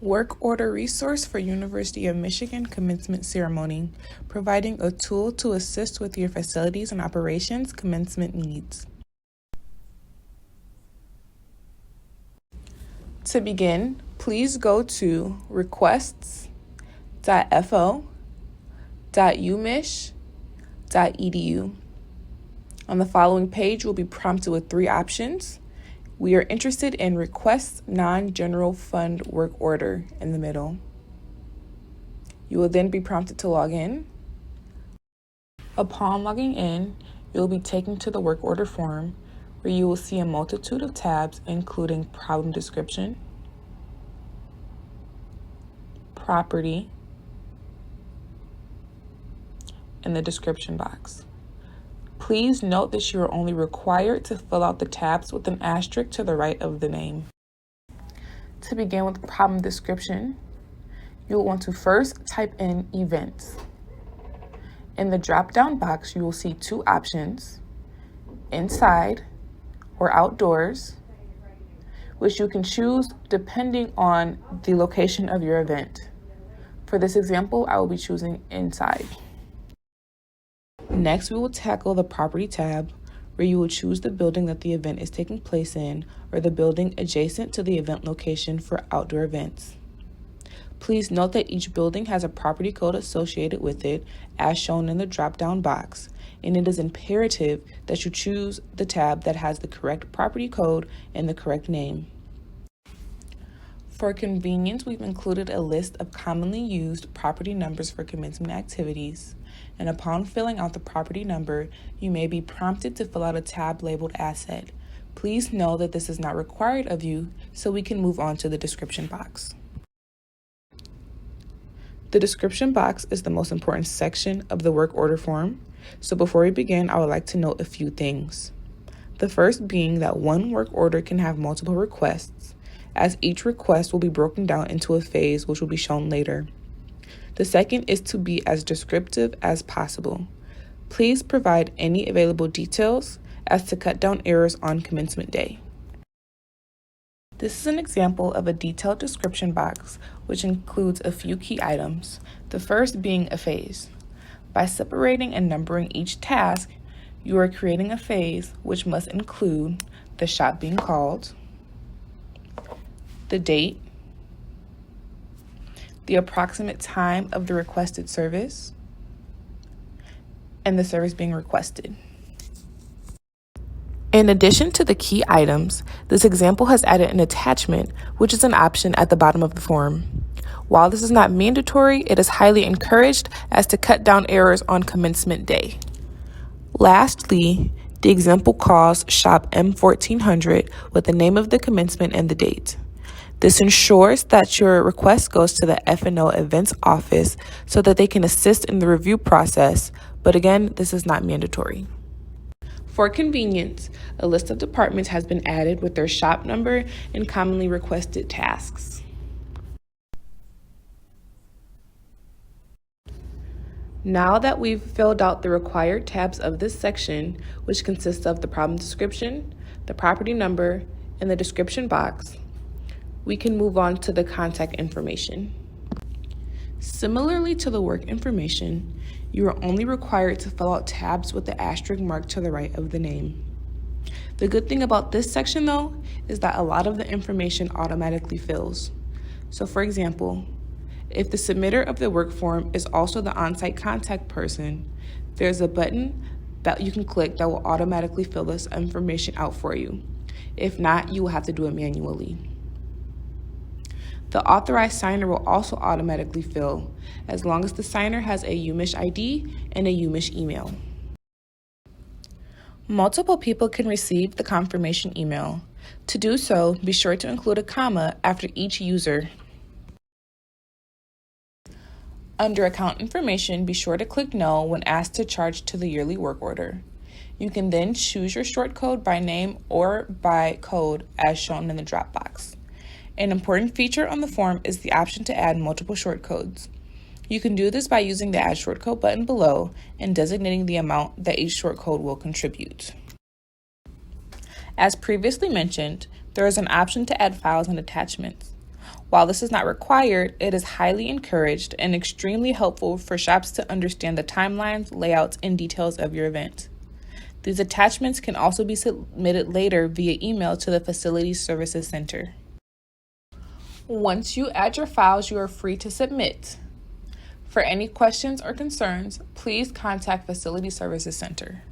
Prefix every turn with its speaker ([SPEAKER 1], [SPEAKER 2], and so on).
[SPEAKER 1] Work order resource for University of Michigan commencement ceremony, providing a tool to assist with your facilities and operations commencement needs. To begin, please go to requests.fo.umich.edu. On the following page, you will be prompted with three options. We are interested in Requests Non-General Fund Work Order in the middle. You will then be prompted to log in. Upon logging in, you will be taken to the work order form where you will see a multitude of tabs including problem description, property, and the description box. Please note that you are only required to fill out the tabs with an asterisk to the right of the name. To begin with the problem description, you will want to first type in events. In the drop-down box, you will see two options, inside or outdoors, which you can choose depending on the location of your event. For this example, I will be choosing inside. Next, we will tackle the property tab, where you will choose the building that the event is taking place in or the building adjacent to the event location for outdoor events. Please note that each building has a property code associated with it as shown in the drop-down box, and it is imperative that you choose the tab that has the correct property code and the correct name. For convenience, we've included a list of commonly used property numbers for commencement activities, and upon filling out the property number, you may be prompted to fill out a tab labeled Asset. Please know that this is not required of you, so we can move on to the description box. The description box is the most important section of the work order form, so before we begin, I would like to note a few things. The first being that one work order can have multiple requests, as each request will be broken down into a phase which will be shown later. The second is to be as descriptive as possible. Please provide any available details as to cut down errors on commencement day. This is an example of a detailed description box, which includes a few key items, the first being a phase. By separating and numbering each task, you are creating a phase which must include the shop being called, the date, the approximate time of the requested service, and the service being requested. In addition to the key items, this example has added an attachment, which is an option at the bottom of the form. While this is not mandatory, it is highly encouraged as to cut down errors on commencement day. Lastly, the example calls shop M1400 with the name of the commencement and the date. This ensures that your request goes to the F&O events office so that they can assist in the review process, but again, this is not mandatory. For convenience, a list of departments has been added with their shop number and commonly requested tasks. Now that we've filled out the required tabs of this section, which consists of the problem description, the property number, and the description box, we can move on to the contact information. Similarly to the work information, you are only required to fill out tabs with the asterisk marked to the right of the name. The good thing about this section, though, is that a lot of the information automatically fills. So for example, if the submitter of the work form is also the on-site contact person, there's a button that you can click that will automatically fill this information out for you. If not, you will have to do it manually. The authorized signer will also automatically fill, as long as the signer has a UMich ID and a UMich email. Multiple people can receive the confirmation email. To do so, be sure to include a comma after each user. Under account information, be sure to click no when asked to charge to the yearly work order. You can then choose your short code by name or by code as shown in the drop box. An important feature on the form is the option to add multiple short codes. You can do this by using the Add Short Code button below and designating the amount that each short code will contribute. As previously mentioned, there is an option to add files and attachments. While this is not required, it is highly encouraged and extremely helpful for shops to understand the timelines, layouts, and details of your event. These attachments can also be submitted later via email to the Facility Services Center. Once you add your files, you are free to submit. For any questions or concerns, please contact Facility Services Center.